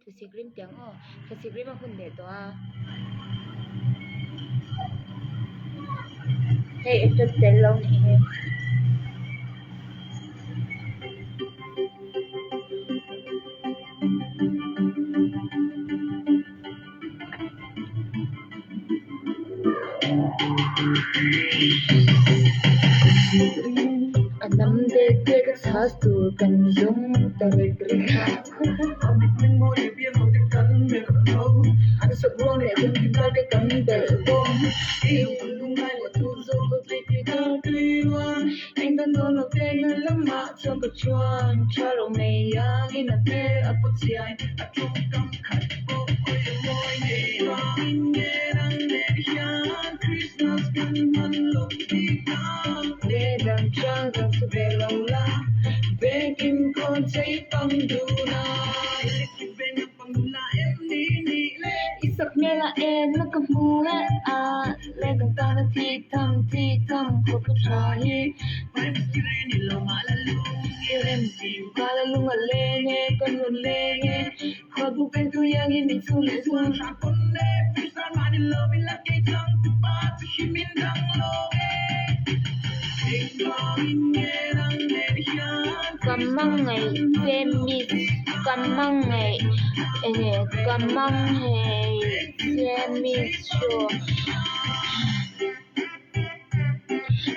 Thusi grim tiếng thusi grim mà hun để to hey actor tel long ni he anam de ke ka sas tu kan jong tare tri mình mua để bia một cái cắn mẹ lâu anh sợ buông để không tin ta cái cắn bể bom yêu không ai là tu dâu có thể thì ta tuy loan anh đang nói là tên nó lắm mà trong cái chuan cha đâu mày à khi nào thế à bút xì ai à trong cắm khát bộ ôi môi nhẹ nhàng nghe đang nghe tiếng Christmas cần man lúc đi cao để đang trang đang sự về lâu la về kim con cháy băng đu na Isak nila na kamula Legang tana titam Kukuchahi Kalalung alenge Kanun lenge Kabukan tuyang hindi sulit Pisan manilo Bilaki tang tupat Himindang loge Kamangay Femis Kamangay Kamangay Femis Show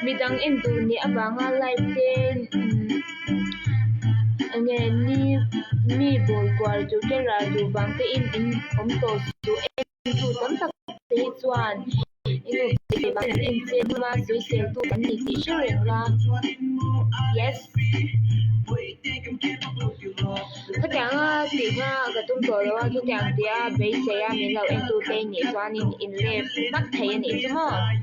Midang Indo ni abanga live din ni boy kwal chu ke ra chu bang te in to chu en chu tam tak te chuan inu te bang in che ma sui se tu kan ni ti shuring la yes Khách chẳng thì nga cái tung tổ đó chú chẳng thì bây giờ mình lâu em tu tây nhỉ cho nên in lệ bắt thầy nhỉ chứ mà